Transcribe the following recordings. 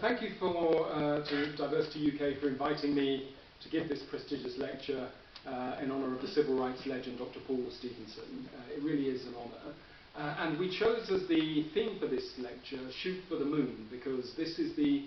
Thank you to Diversity UK for inviting me to give this prestigious lecture in honour of the civil rights legend Dr. Paul Stephenson. It really is an honour. And we chose as the theme for this lecture, Shoot for the Moon, because this is the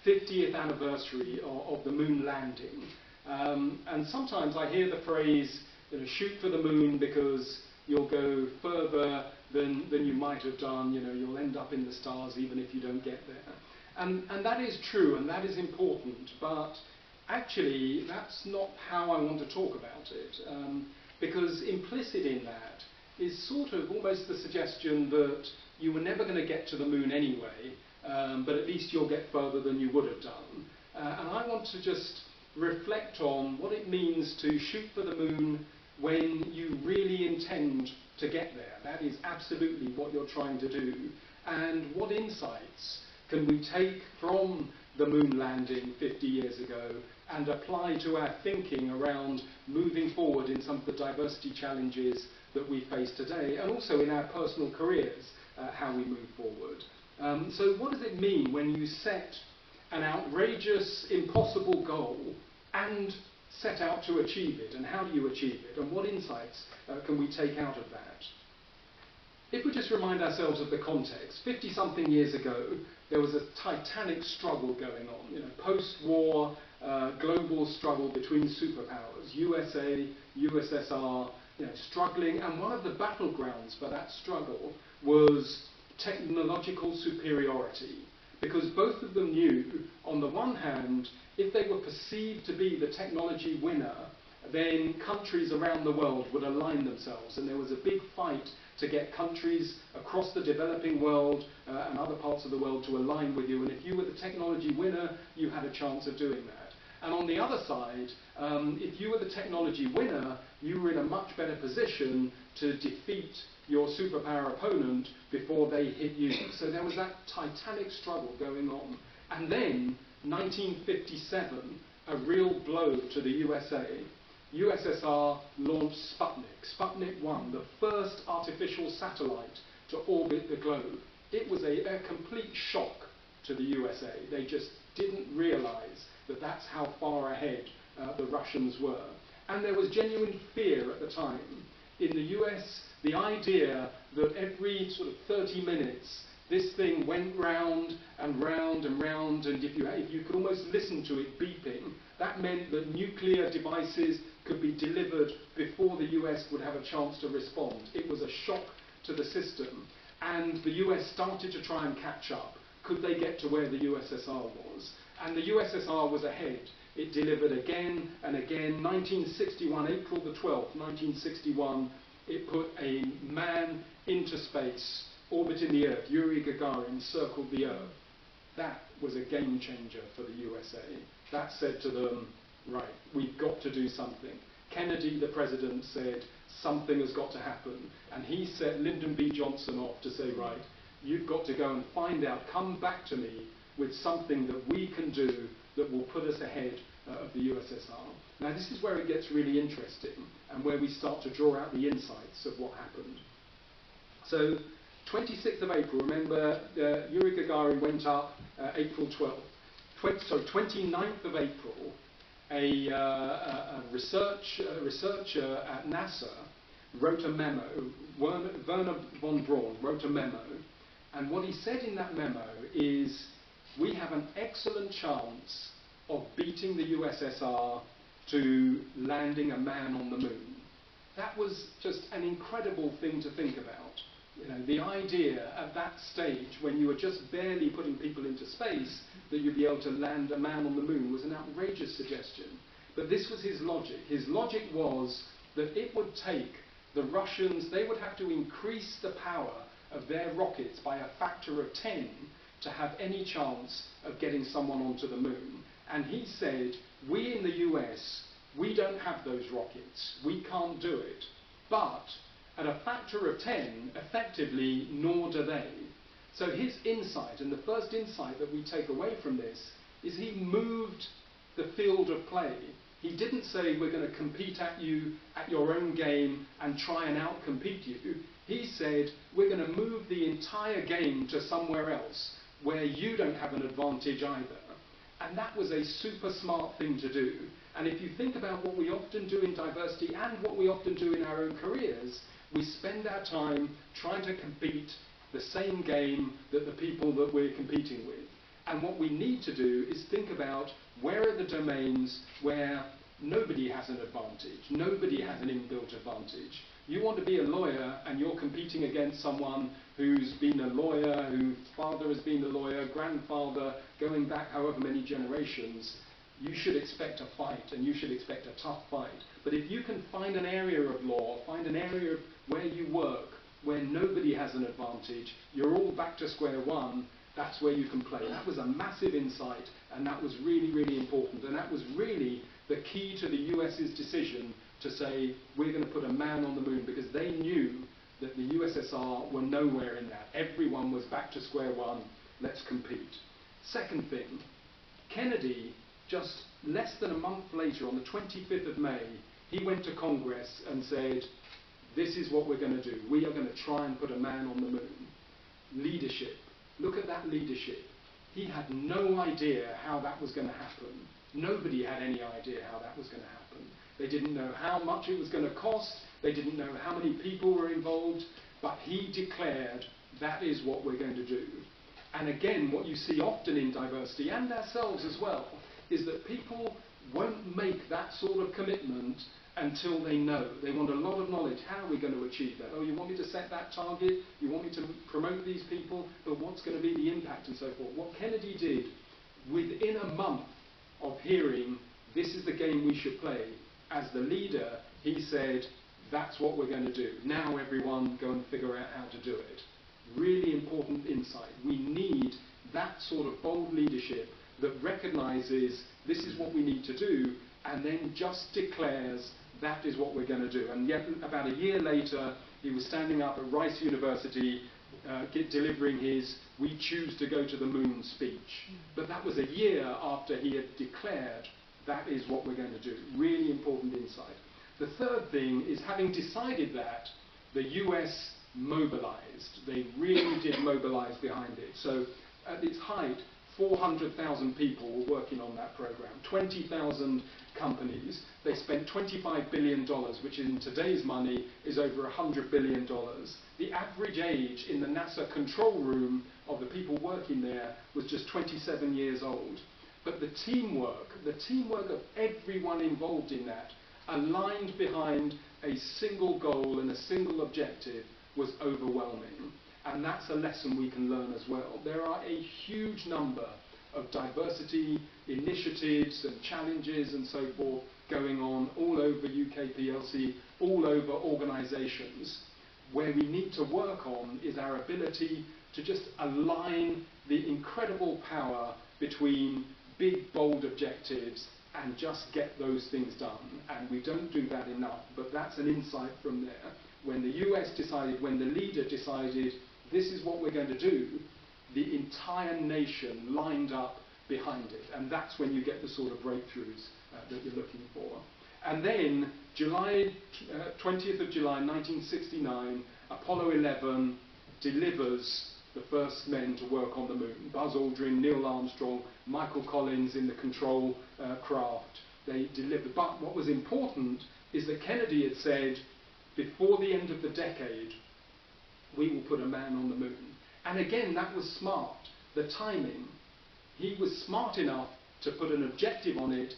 50th anniversary of the moon landing. And sometimes I hear the phrase, shoot for the moon because you'll go further than you might have done, you'll end up in the stars even if you don't get there. And that is true and that is important, but actually that's not how I want to talk about it, because implicit in that is sort of almost the suggestion that you were never going to get to the moon anyway, but at least you'll get further than you would have done. And I want to just reflect on what it means to shoot for the moon when you really intend to get there. That is absolutely what you're trying to do. And what insights can we take from the moon landing 50 years ago and apply to our thinking around moving forward in some of the diversity challenges that we face today, and also in our personal careers, how we move forward. So what does it mean when you set an outrageous, impossible goal and set out to achieve it, and how do you achieve it, and what insights can we take out of that? If we just remind ourselves of the context, 50-something years ago, there was a titanic struggle going on, post-war global struggle between superpowers, USA, USSR, struggling, and one of the battlegrounds for that struggle was technological superiority, because both of them knew, on the one hand, if they were perceived to be the technology winner, then countries around the world would align themselves, and there was a big fight to get countries across the developing world and other parts of the world to align with you, and if you were the technology winner, you had a chance of doing that. And on the other side, if you were the technology winner, you were in a much better position to defeat your superpower opponent before they hit you. So there was that titanic struggle going on. And then, 1957, a real blow to the USA. USSR launched Sputnik, Sputnik 1, the first artificial satellite to orbit the globe. It was a complete shock to the USA. They just didn't realize that that's how far ahead the Russians were. And there was genuine fear at the time. In the US, the idea that every sort of 30 minutes this thing went round and round and round, and if you could almost listen to it beeping, that meant that nuclear devices could be delivered before the US would have a chance to respond. It was a shock to the system, and the US started to try and catch up. Could they get to where the USSR was? And the USSR was ahead. It delivered again and again. 1961, April the 12th, 1961, it put a man into space, orbiting the Earth. Yuri Gagarin circled the Earth. That was a game changer for the USA. That said to them, right, we've got to do something. Kennedy, the president, said, something has got to happen. And he set Lyndon B. Johnson off to say, right, you've got to go and find out, come back to me with something that we can do that will put us ahead of the USSR. Now this is where it gets really interesting and where we start to draw out the insights of what happened. So 26th of April, remember Yuri Gagarin went up April 12th. 29th of April, a researcher at NASA wrote a memo, Werner von Braun wrote a memo, and what he said in that memo is, we have an excellent chance of beating the USSR to landing a man on the moon. That was just an incredible thing to think about. The idea at that stage, when you were just barely putting people into space, that you'd be able to land a man on the moon was an outrageous suggestion. But this was his logic. His logic was that it would take the Russians, they would have to increase the power of their rockets by a factor of 10 to have any chance of getting someone onto the moon. And he said, we in the US, we don't have those rockets. We can't do it. But at a factor of 10, effectively, nor do they. So his insight, and the first insight that we take away from this, is he moved the field of play. He didn't say, we're going to compete at you at your own game and try and outcompete you. He said, we're going to move the entire game to somewhere else where you don't have an advantage either. And that was a super smart thing to do. And if you think about what we often do in diversity and what we often do in our own careers, we spend our time trying to compete the same game that the people that we're competing with. And what we need to do is think about where are the domains where nobody has an advantage, nobody has an inbuilt advantage. You want to be a lawyer and you're competing against someone who's been a lawyer, whose father has been a lawyer, grandfather, going back however many generations. You should expect a fight, and you should expect a tough fight. But if you can find an area of law, find an area where you work, where nobody has an advantage, you're all back to square one, that's where you can play. That was a massive insight, and that was really, really important. And that was really the key to the US's decision to say, we're going to put a man on the moon, because they knew that the USSR were nowhere in that. Everyone was back to square one, let's compete. Second thing, Kennedy, just less than a month later, on the 25th of May, he went to Congress and said, this is what we're going to do. We are going to try and put a man on the moon. Leadership. Look at that leadership. He had no idea how that was going to happen. Nobody had any idea how that was going to happen. They didn't know how much it was going to cost. They didn't know how many people were involved. But he declared, that is what we're going to do. And again, what you see often in diversity, and ourselves as well, is that people won't make that sort of commitment until they know. They want a lot of knowledge. How are we going to achieve that? Oh, you want me to set that target? You want me to promote these people? But what's going to be the impact and so forth? What Kennedy did, within a month of hearing, this is the game we should play, as the leader, he said, that's what we're going to do. Now everyone go and figure out how to do it. Really important insight. We need that sort of bold leadership that recognises this is what we need to do, and then just declares that is what we're going to do. And yet, about a year later, he was standing up at Rice University delivering his "We choose to go to the moon" speech. But that was a year after he had declared that is what we're going to do. Really important insight. The third thing is, having decided that, the US mobilized. They really did mobilize behind it. So at its height, 400,000 people were working on that program, 20,000 companies. They spent $25 billion, which in today's money is over $100 billion. The average age in the NASA control room of the people working there was just 27 years old. But the teamwork of everyone involved in that, aligned behind a single goal and a single objective, was overwhelming. And that's a lesson we can learn as well. There are a huge number of diversity initiatives and challenges and so forth going on all over UK PLC, all over organisations. Where we need to work on is our ability to just align the incredible power between big, bold objectives and just get those things done. And we don't do that enough, but that's an insight from there. When the US decided, when the leader decided, this is what we're going to do, the entire nation lined up behind it. And that's when you get the sort of breakthroughs that you're looking for. And then, 20th of July 1969, Apollo 11 delivers the first men to work on the moon. Buzz Aldrin, Neil Armstrong, Michael Collins in the control craft. They delivered. But what was important is that Kennedy had said, before the end of the decade, we will put a man on the moon. And again, that was smart. The timing. He was smart enough to put an objective on it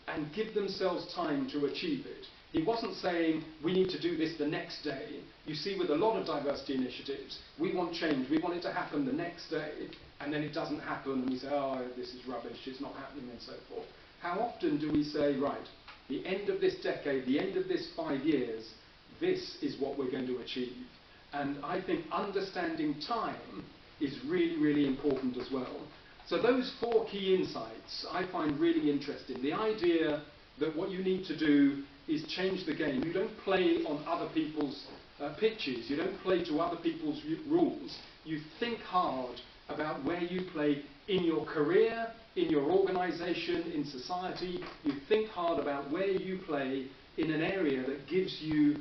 and give themselves time to achieve it. He wasn't saying, we need to do this the next day. You see, with a lot of diversity initiatives, we want change, we want it to happen the next day, and then it doesn't happen, and we say, oh, this is rubbish, it's not happening, and so forth. How often do we say, right, the end of this decade, the end of this 5 years, this is what we're going to achieve? And I think understanding time is really, really important as well. So those 4 key insights I find really interesting. The idea that what you need to do is change the game. You don't play on other people's pitches. You don't play to other people's rules. You think hard about where you play in your career, in your organisation, in society. You think hard about where you play in an area that gives you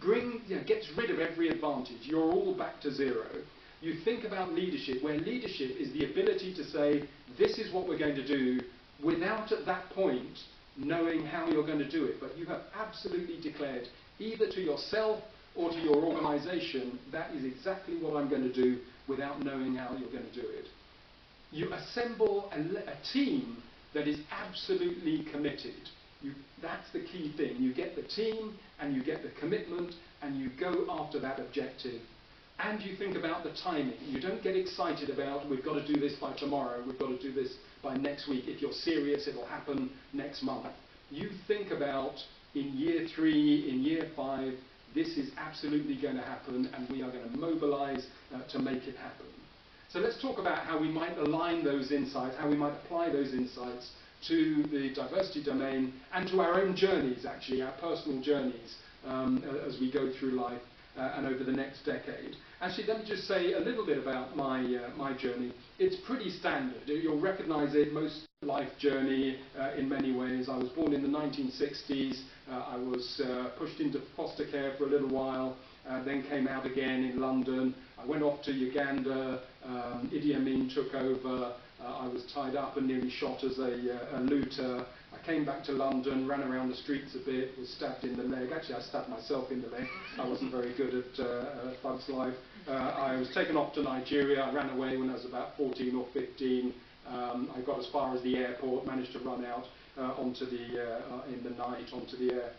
gets rid of every advantage. You're all back to zero. You think about leadership, where leadership is the ability to say, this is what we're going to do, without at that point knowing how you're going to do it. But you have absolutely declared, either to yourself or to your organisation, that is exactly what I'm going to do, without knowing how you're going to do it. You assemble a team that is absolutely committed. That's the key thing. You get the team, and you get the commitment, and you go after that objective. And you think about the timing. You don't get excited about, we've got to do this by tomorrow, we've got to do this by next week. If you're serious, it'll happen next month. You think about, in year 3, in year 5, this is absolutely going to happen, and we are going to mobilise to make it happen. So let's talk about how we might align those insights, how we might apply those insights to the diversity domain and to our own journeys, actually, our personal journeys as we go through life and over the next decade. Actually, let me just say a little bit about my journey. It's pretty standard. You'll recognise it, most life journey in many ways. I was born in the 1960s. I was pushed into foster care for a little while, then came out again in London. I went off to Uganda. Idi Amin took over. I was tied up and nearly shot as a looter. I came back to London, ran around the streets a bit, was stabbed in the leg. Actually, I stabbed myself in the leg. I wasn't very good at thug's life. I was taken off to Nigeria. I ran away when I was about 14 or 15. I got as far as the airport, managed to run out onto in the night onto the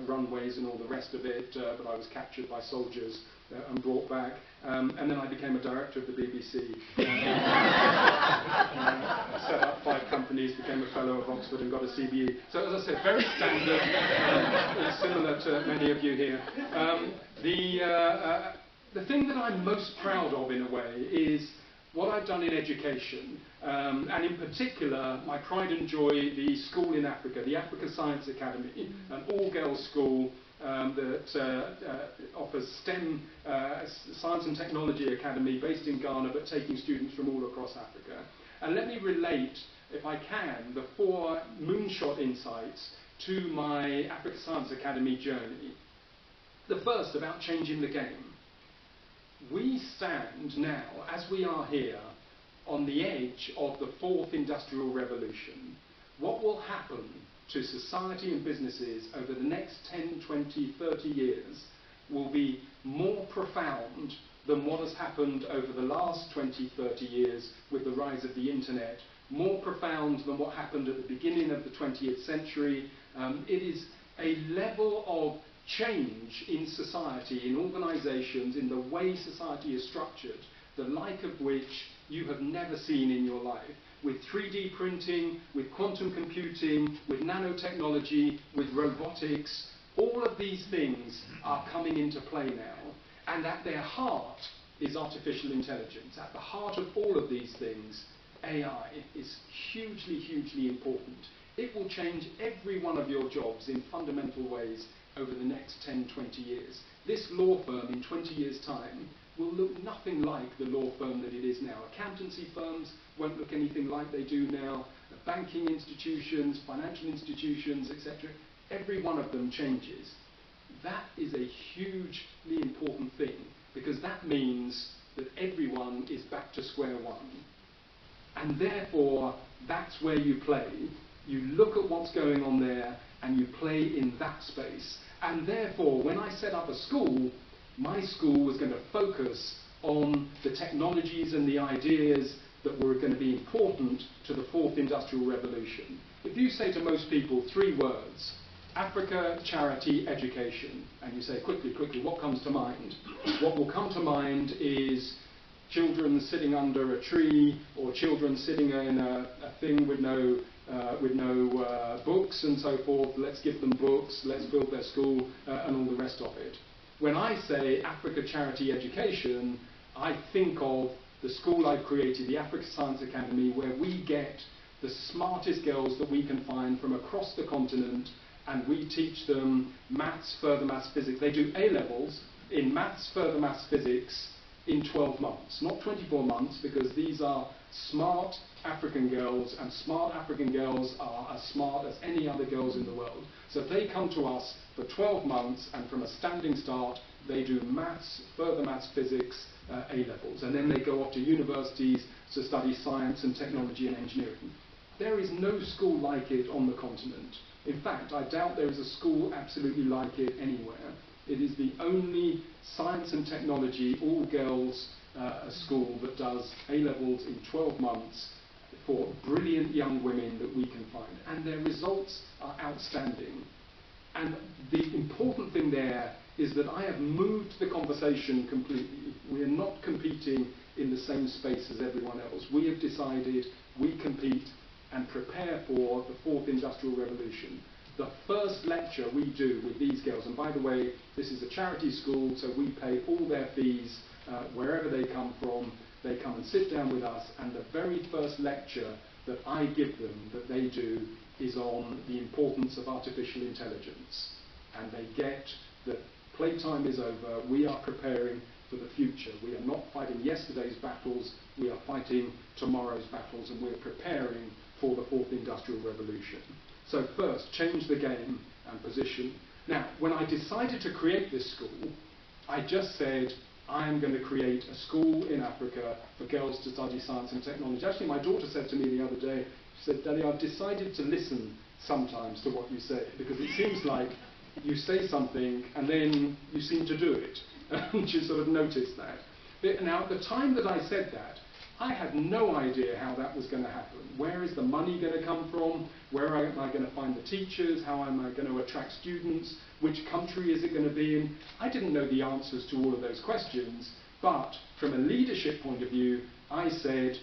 runways and all the rest of it, but I was captured by soldiers and brought back. And then I became a director of the BBC. Set up 5 companies, became a fellow of Oxford and got a CBE. So as I said, very standard, similar to many of you here. The thing that I'm most proud of, in a way, is what I've done in education, and in particular, my pride and joy, the school in Africa, the Africa Science Academy, an all-girls school that offers STEM, Science and Technology Academy, based in Ghana, but taking students from all across Africa. And let me relate, if I can, the 4 moonshot insights to my Africa Science Academy journey. The first, about changing the game. We stand now, as we are here, on the edge of the 4th Industrial Revolution. What will happen to society and businesses over the next 10, 20, 30 years will be more profound than what has happened over the last 20, 30 years with the rise of the internet, more profound than what happened at the beginning of the 20th century. It is a level of change in society, in organisations, in the way society is structured, the like of which you have never seen in your life. With 3D printing, with quantum computing, with nanotechnology, with robotics, all of these things are coming into play now. And at their heart is artificial intelligence. At the heart of all of these things, AI is hugely, hugely important. It will change every one of your jobs in fundamental ways over the next 10, 20 years. This law firm in 20 years' time will look nothing like the law firm that it is now. Accountancy firms won't look anything like they do now. Banking institutions, financial institutions, etc. Every one of them changes. That is a hugely important thing, because that means that everyone is back to square one. And therefore, that's where you play. You look at what's going on there, and you play in that space. And therefore, when I set up a school, my school was going to focus on the technologies and the ideas that were going to be important to the 4th Industrial Revolution. If you say to most people 3 words, Africa, charity, education, and you say, quickly, quickly, what comes to mind? What will come to mind is children sitting under a tree, or children sitting in a thing with no books and so forth. Let's give them books, let's build their school, and all the rest of it. When I say Africa Charity Education, I think of the school I've created, the Africa Science Academy, where we get the smartest girls that we can find from across the continent, and we teach them maths, further maths, physics. They do A-levels in maths, further maths, physics, in 12 months, not 24 months, because these are smart African girls, and smart African girls are as smart as any other girls in the world. So they come to us for 12 months, and from a standing start, they do maths, further maths, physics, A-levels, and then they go off to universities to study science and technology and engineering. There is no school like it on the continent. In fact, I doubt there is a school absolutely like it anywhere. It is the only science and technology, all-girls school that does A-levels in 12 months for brilliant young women that we can find. And their results are outstanding. And the important thing there is that I have moved the conversation completely. We are not competing in the same space as everyone else. We have decided we compete and prepare for the fourth industrial revolution. The first lecture we do with these girls, and by the way, this is a charity school, so we pay all their fees wherever they come from. They come and sit down with us, and the very first lecture that I give them, that they do, is on the importance of artificial intelligence. And they get that playtime is over, we are preparing for the future. We are not fighting yesterday's battles, we are fighting tomorrow's battles, and we're preparing for the fourth industrial revolution. So first, change the game and position. Now, when I decided to create this school, I just said, I am going to create a school in Africa for girls to study science and technology. Actually, my daughter said to me the other day, she said, Daddy, I've decided to listen sometimes to what you say, because it seems like you say something and then you seem to do it. And she sort of noticed that. Now, at the time that I said that, I had no idea how that was going to happen. Where is the money going to come from? Where am I going to find the teachers? How am I going to attract students? Which country is it going to be in? I didn't know the answers to all of those questions, but from a leadership point of view, I said,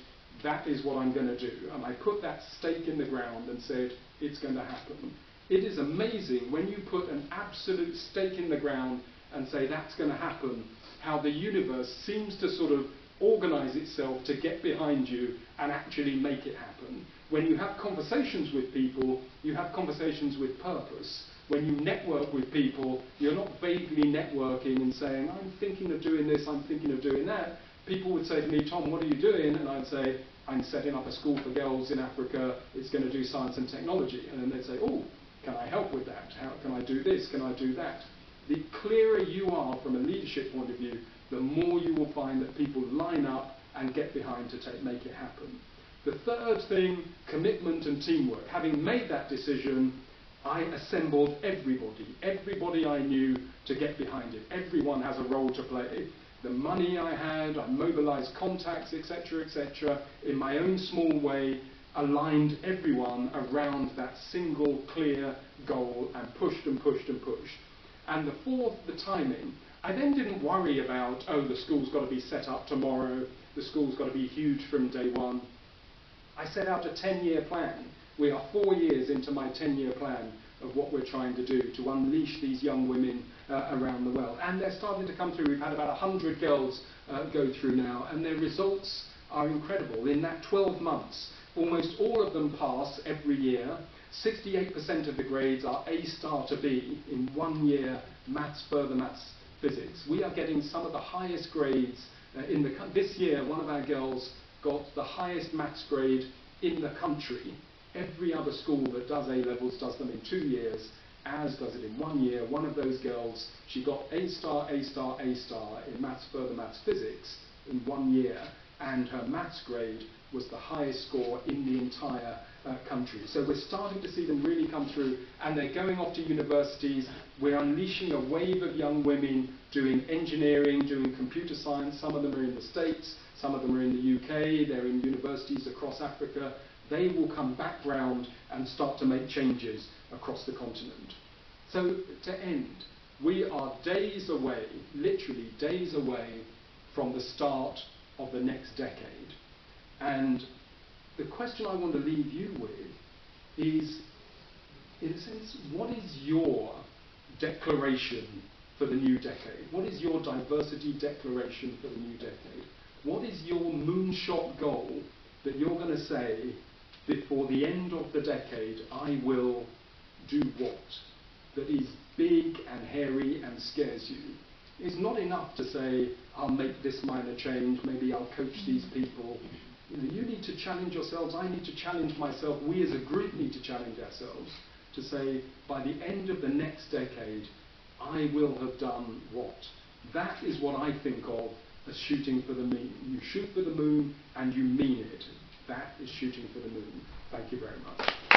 that is what I'm going to do. And I put that stake in the ground and said, it's going to happen. It is amazing when you put an absolute stake in the ground and say that's going to happen, how the universe seems to sort of organize itself to get behind you and actually make it happen. When you have conversations with people, you have conversations with purpose. When you network with people, you're not vaguely networking and saying, I'm thinking of doing this, I'm thinking of doing that. People would say to me, Tom, what are you doing? And I'd say, I'm setting up a school for girls in Africa, it's going to do science and technology. And then they'd say, oh, can I help with that? How can I do this? Can I do that? The clearer you are from a leadership point of view, the more you will find that people line up and get behind to make it happen. The third thing, commitment and teamwork. Having made that decision, I assembled everybody I knew to get behind it. Everyone has a role to play. The money I had, I mobilized contacts, etc., etc., in my own small way, aligned everyone around that single clear goal and pushed and pushed and pushed. And the fourth, the timing. I then didn't worry about, oh, the school's got to be set up tomorrow, the school's got to be huge from day one. I set out a 10-year plan. We are 4 years into my 10-year plan of what we're trying to do to unleash these young women around the world. And they're starting to come through. We've had about 100 girls go through now, and their results are incredible. In that 12 months, almost all of them pass every year. 68% of the grades are A star to B in 1 year, maths, further maths, physics. We are getting some of the highest grades in the country. This year, one of our girls got the highest maths grade in the country. Every other school that does A-levels does them in 2 years. Ours does it in 1 year. One of those girls, she got A star, A star, A star in maths, further maths, physics in 1 year, and her maths grade was the highest score in the entire country. So we're starting to see them really come through, and they're going off to universities. We're unleashing a wave of young women doing engineering, doing computer science. Some of them are in the States, some of them are in the UK, they're in universities across Africa. They will come back round and start to make changes across the continent. So to end, we are days away, literally days away, from the start of the next decade. And the question I want to leave you with is, in a sense, what is your declaration for the new decade? What is your diversity declaration for the new decade? What is your moonshot goal that you're going to say, before the end of the decade, I will do what? That is big and hairy and scares you. It's not enough to say, I'll make this minor change, maybe I'll coach these people. You need to challenge yourselves, I need to challenge myself, we as a group need to challenge ourselves to say, by the end of the next decade, I will have done what? That is what I think of as shooting for the moon. You shoot for the moon and you mean it. That is shooting for the moon. Thank you very much.